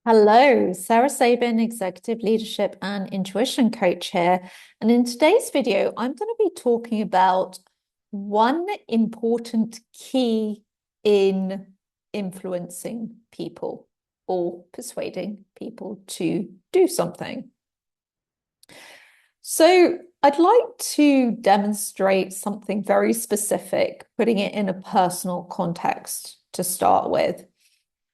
Hello, Sarah Sabin, Executive Leadership and Intuition Coach here. And in today's video, I'm going to be talking about one important key in influencing people or persuading people to do something. So I'd like to demonstrate something very specific, putting it in a personal context to start with.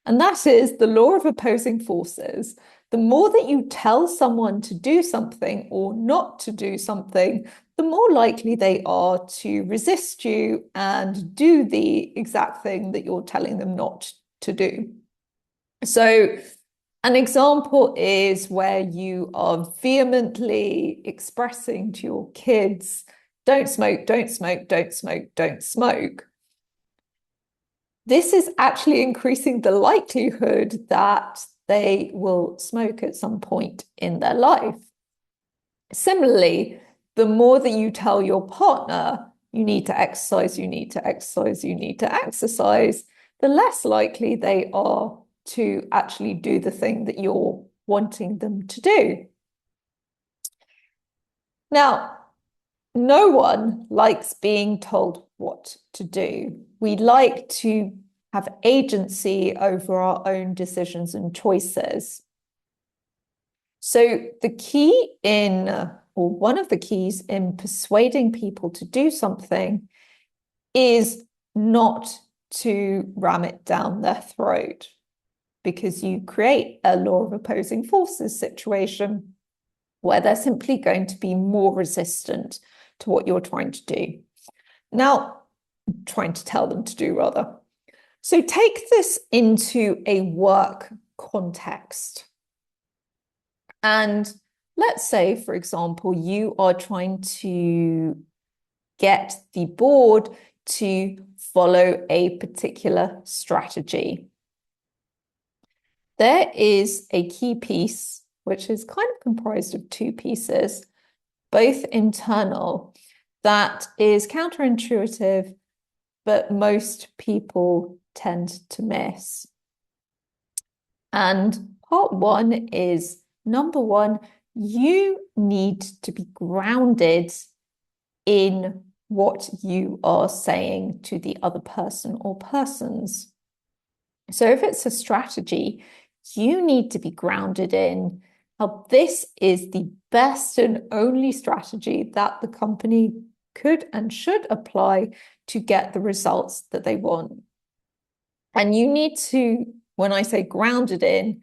And that is the law of opposing forces. The more that you tell someone to do something or not to do something, the more likely they are to resist you and do the exact thing that you're telling them not to do. So, an example is where you are vehemently expressing to your kids, don't smoke, don't smoke, don't smoke, don't smoke. This is actually increasing the likelihood that they will smoke at some point in their life. Similarly, the more that you tell your partner, you need to exercise, you need to exercise, you need to exercise, the less likely they are to actually do the thing that you're wanting them to do. Now, no one likes being told what to do. We like to have agency over our own decisions and choices. So the key in, or one of the keys in persuading people to do something is not to ram it down their throat, because you create a law of opposing forces situation where they're simply going to be more resistant to what you're trying to do. Now, trying to tell them to do, rather. So take this into a work context. And let's say, for example, you are trying to get the board to follow a particular strategy. There is a key piece, which is kind of comprised of two pieces, both internal, that is counterintuitive, but most people tend to miss. And part one is, number one, you need to be grounded in what you are saying to the other person or persons. So if it's a strategy, you need to be grounded in how this is the best and only strategy that the company could and should apply to get the results that they want. And you need to, when I say grounded in,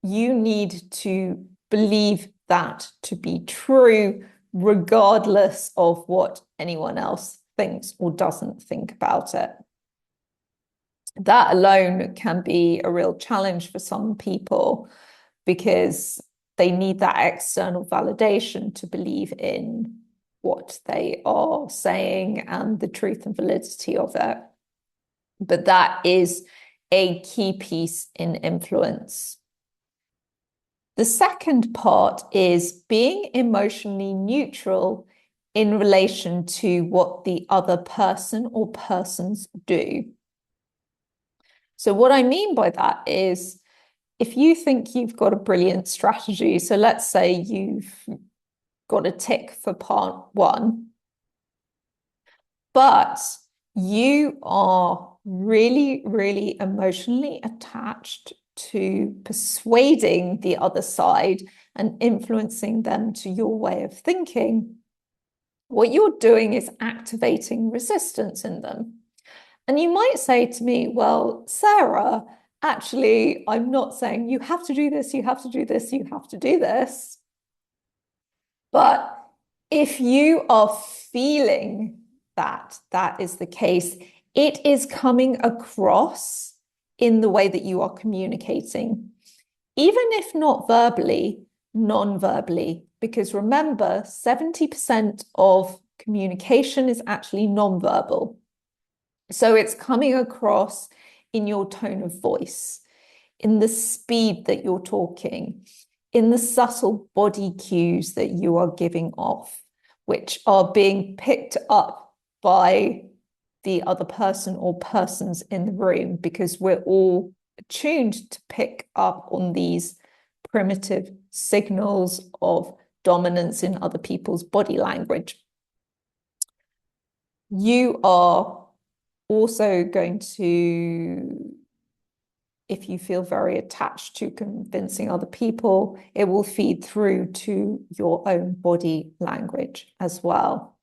you need to believe that to be true, regardless of what anyone else thinks or doesn't think about it. That alone can be a real challenge for some people because they need that external validation to believe in what they are saying and the truth and validity of it. But that is a key piece in influence. The second part is being emotionally neutral in relation to what the other person or persons do. So what I mean by that is, if you think you've got a brilliant strategy, so let's say you've got a tick for part one, but you are really, really emotionally attached to persuading the other side and influencing them to your way of thinking, what you're doing is activating resistance in them. And you might say to me, well, Sarah, actually, I'm not saying you have to do this, you have to do this, you have to do this. But if you are feeling that that is the case, it is coming across in the way that you are communicating, even if not verbally, non-verbally, because remember, 70% of communication is actually non-verbal. So it's coming across in your tone of voice, in the speed that you're talking, in the subtle body cues that you are giving off, which are being picked up by the other person or persons in the room, because we're all attuned to pick up on these primitive signals of dominance in other people's body language. You are also going to, if you feel very attached to convincing other people, it will feed through to your own body language as well.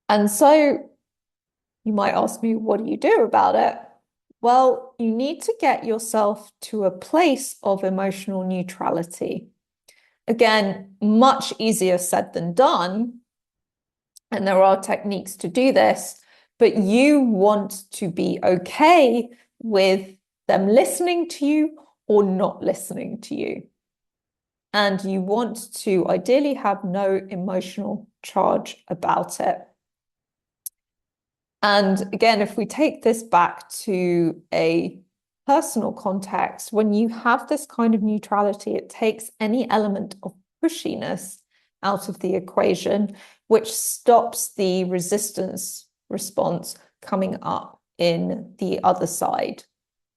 And so you might ask me, what do you do about it? Well, you need to get yourself to a place of emotional neutrality. Again, much easier said than done. And there are techniques to do this, but you want to be okay with them listening to you or not listening to you. And you want to ideally have no emotional charge about it. And again, if we take this back to a personal context, when you have this kind of neutrality, it takes any element of pushiness out of the equation, which stops the resistance response coming up in the other side.